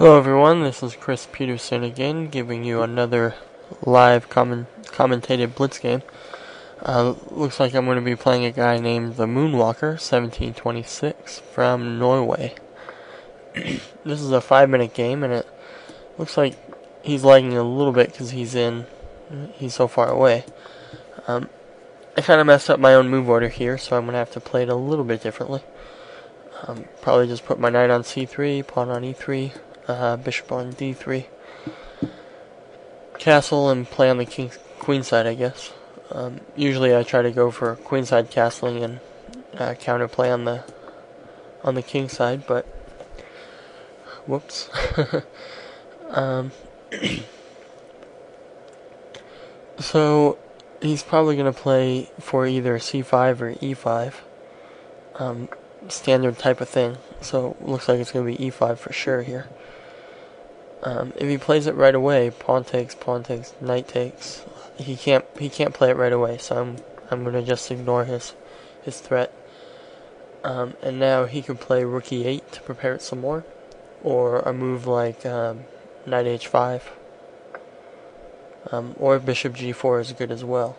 Hello everyone, this is Chris Peterson again, giving you another live commentated Blitz game. Looks like I'm going to be playing a guy named the Moonwalker, 1726, from Norway. This is a 5-minute game, and it looks like he's lagging a little bit because he's so far away. I kind of messed up my own move order here, so I'm going to have to play it a little bit differently. Probably just put my knight on c3, pawn on e3, bishop on d3, castle, and play on the queen side, I guess. Usually I try to go for queenside castling and counterplay on the king side, but whoops. So he's probably going to play for either c5 or e5, standard type of thing. So looks like it's going to be e5 for sure here. If he plays it right away, pawn takes, knight takes. He can't play it right away, so I'm gonna just ignore his threat. And now he could play rook e8 to prepare it some more, or a move like knight h5, or bishop g4 is good as well.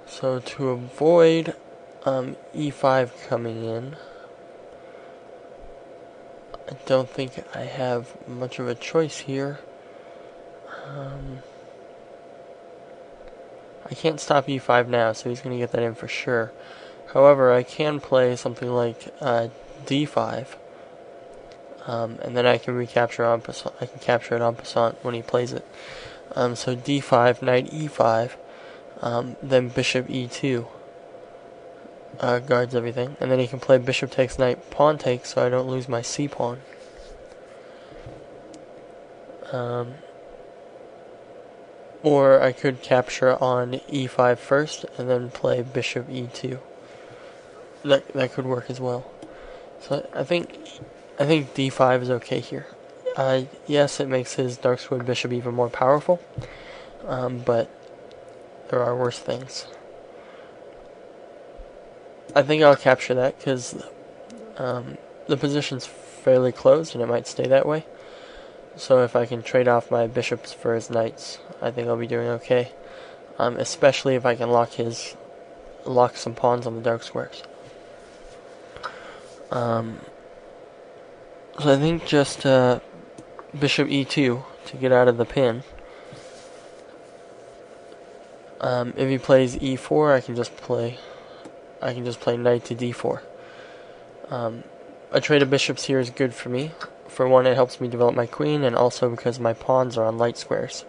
So to avoid e5 coming in, I don't think I have much of a choice here. I can't stop e5 now, so he's going to get that in for sure. However, I can play something like d5, and then I can recapture en passant. I can capture it en passant when he plays it. So d5, knight e5, then bishop e2. Guards everything, and then he can play bishop takes knight pawn takes, so I don't lose my c pawn. Or I could capture on e5 first and then play bishop e2. That could work as well. So I think d5 is okay here. Yes, it makes his dark squared bishop even more powerful, but there are worse things. I think I'll capture that because the position's fairly closed and it might stay that way. So if I can trade off my bishops for his knights, I think I'll be doing okay. Especially if I can lock some pawns on the dark squares. So I think just bishop e2 to get out of the pin. If he plays e4, I can just play knight to d4. A trade of bishops here is good for me. For one, it helps me develop my queen, and also because my pawns are on light squares,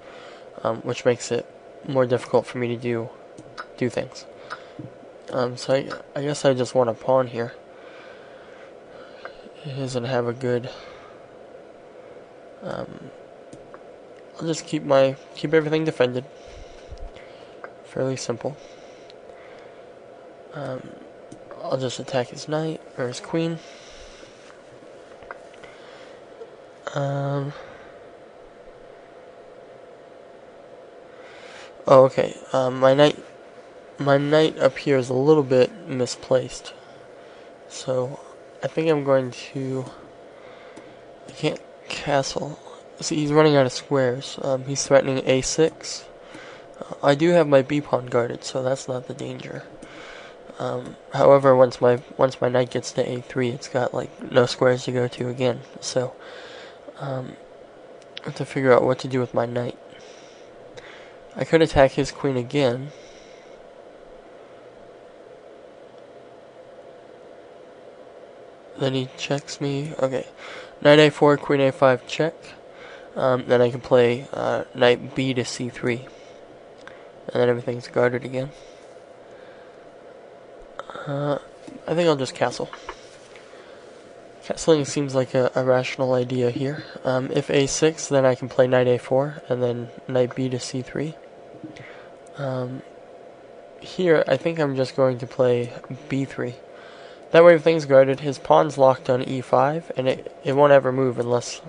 which makes it more difficult for me to do things. So I guess I just want a pawn here. He doesn't have a good. I'll just keep everything defended. Fairly simple. I'll just attack his knight or his queen. Oh, okay. My knight up here is a little bit misplaced, so I think I'm going to. I can't castle. See, he's running out of squares. He's threatening a6. I do have my b pawn guarded, so that's not the danger. However, once my knight gets to a3, it's got like no squares to go to again. So I have to figure out what to do with my knight. I could attack his queen again. Then he checks me. Okay, knight a4, queen a5 check. Then I can play knight b to c3, and then everything's guarded again. I think I'll just castle. Castling seems like a rational idea here. If a6, then I can play knight a4, and then knight b to c3. Here, I think I'm just going to play b3. That way everything's guarded, his pawn's locked on e5, and it won't ever move unless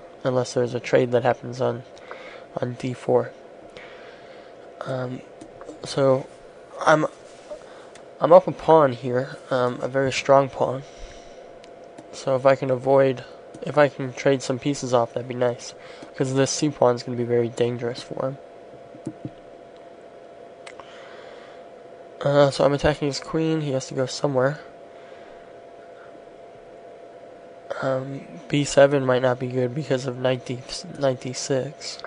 there's a trade that happens on d4. So I'm up a pawn here, a very strong pawn. So if I can trade some pieces off, that'd be nice. Because this c pawn is going to be very dangerous for him. So I'm attacking his queen. He has to go somewhere. B7 might not be good because of knight d6.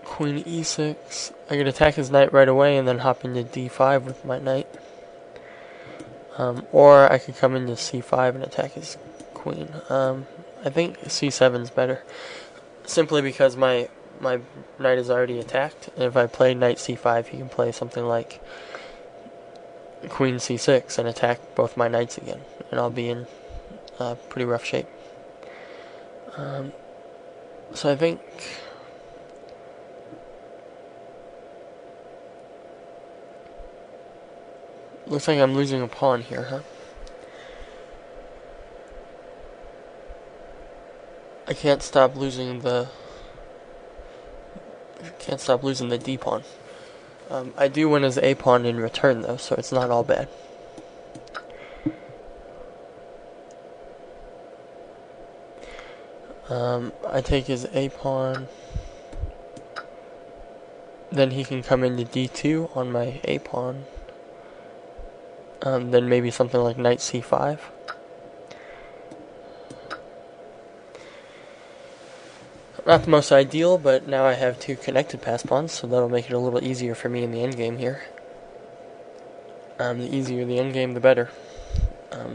Queen e6. I could attack his knight right away and then hop into d5 with my knight. Or I could come into c5 and attack his queen. I think c7 is better. Simply because my knight is already attacked. And if I play knight c5, he can play something like queen c6 and attack both my knights again. And I'll be in pretty rough shape. So I think... Looks like I'm losing a pawn here, huh? I can't stop losing the d pawn. I do win his a pawn in return though, so it's not all bad. I take his a pawn. Then he can come into d2 on my a pawn. Then maybe something like knight c5. Not the most ideal, but now I have two connected pass pawns, so that'll make it a little easier for me in the endgame here. The easier the endgame, the better.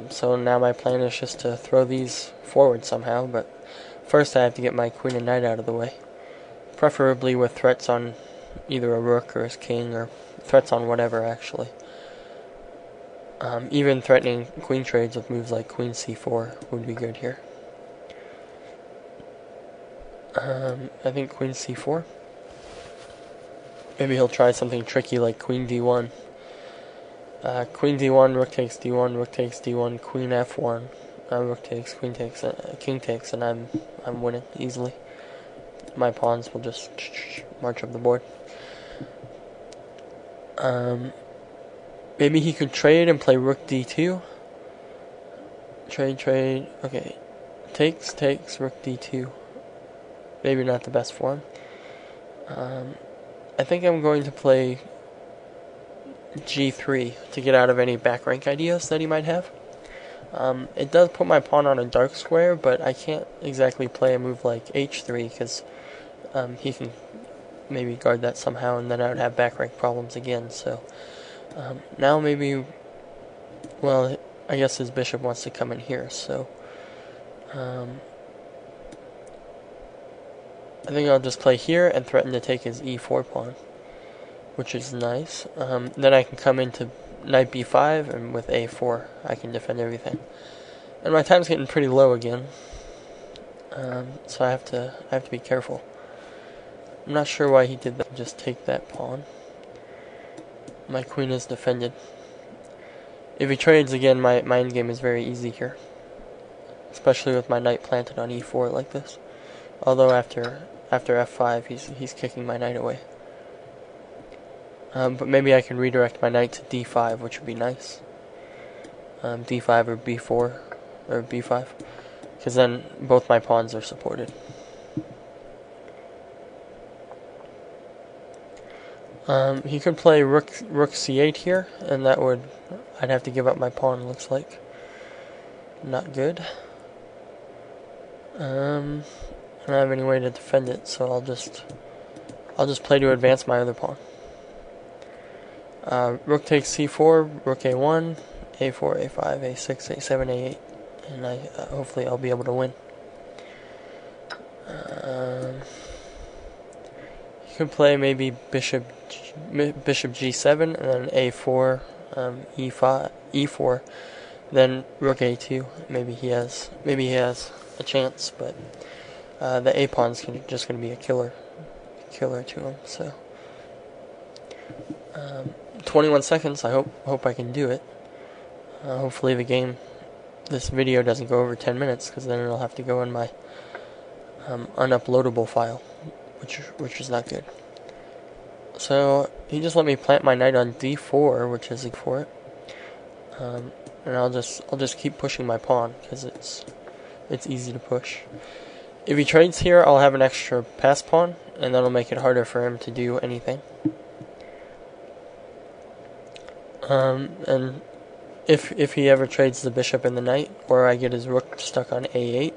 So now my plan is just to throw these forward somehow, but first I have to get my queen and knight out of the way. Preferably with threats on either a rook or his king, or threats on whatever, actually. Even threatening queen trades with moves like queen c4 would be good here. I think queen c4. Maybe he'll try something tricky like queen d1. Queen d1, rook takes d1, rook takes d1, queen f1. Rook takes, queen takes, king takes, and I'm winning easily. My pawns will just march up the board. Maybe he could trade and play rook d2. Trade. Okay. Takes, rook d2. Maybe not the best for him. I think I'm going to play g3 to get out of any back rank ideas that he might have. It does put my pawn on a dark square, but I can't exactly play a move like h3 because he can maybe guard that somehow, and then I would have back rank problems again. So now maybe, well, I guess his bishop wants to come in here, so I think I'll just play here and threaten to take his e4 pawn, which is nice. Then I can come into knight b5, and with a4 I can defend everything. And my time's getting pretty low again, so I have to be careful. I'm not sure why he did that. Just take that pawn. My queen is defended. If he trades again, my endgame is very easy here, especially with my knight planted on e4 like this. Although after f5, he's kicking my knight away. But maybe I can redirect my knight to d5, which would be nice. D5 or b4 or b5, because then both my pawns are supported. He could play rook c8 here, and that would, I'd have to give up my pawn. Looks like not good. I don't have any way to defend it, so I'll just play to advance my other pawn. Rook takes c4, rook a1, a4, a5, a6, a7, a8, and hopefully I'll be able to win. You can play maybe bishop g7 and then a4, e4, then rook a2. Maybe he has a chance, but the a pawn's just going to be a killer to him. So 21 seconds. I hope I can do it. Hopefully this video doesn't go over 10 minutes, because then it'll have to go in my unuploadable file, which is not good. So he just let me plant my knight on d4, which is for it. And I'll just keep pushing my pawn because it's easy to push. If he trades here, I'll have an extra pass pawn, and that'll make it harder for him to do anything. And if he ever trades the bishop and the knight, or I get his rook stuck on a8,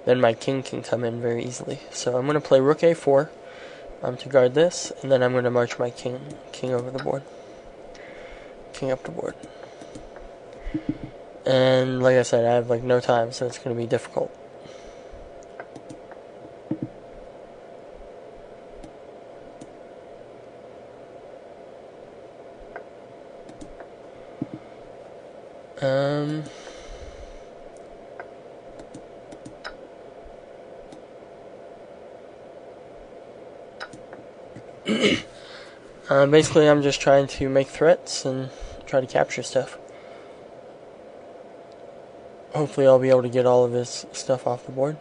then my king can come in very easily. So I'm going to play rook a4 to guard this, and then I'm going to march my king over the board. King up the board. And like I said, I have like no time, so it's going to be difficult. Basically, I'm just trying to make threats and try to capture stuff. Hopefully, I'll be able to get all of his stuff off the board.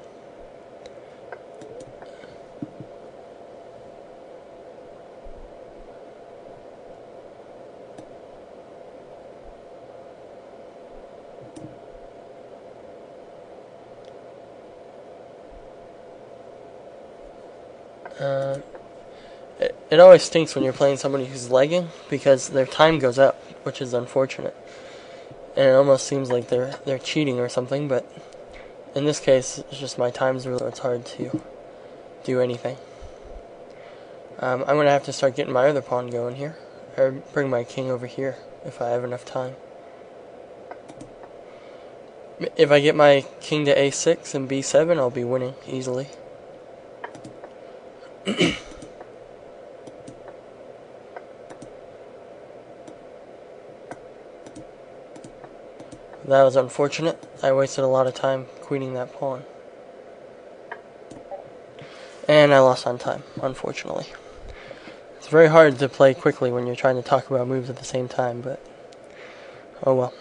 It always stinks when you're playing somebody who's lagging because their time goes up, which is unfortunate. And it almost seems like they're cheating or something, but in this case, it's just my time's really, it's hard to do anything. I'm going to have to start getting my other pawn going here, or bring my king over here if I have enough time. If I get my king to a6 and b7, I'll be winning easily. That was unfortunate. I wasted a lot of time queening that pawn. And I lost on time, unfortunately. It's very hard to play quickly when you're trying to talk about moves at the same time, but oh well.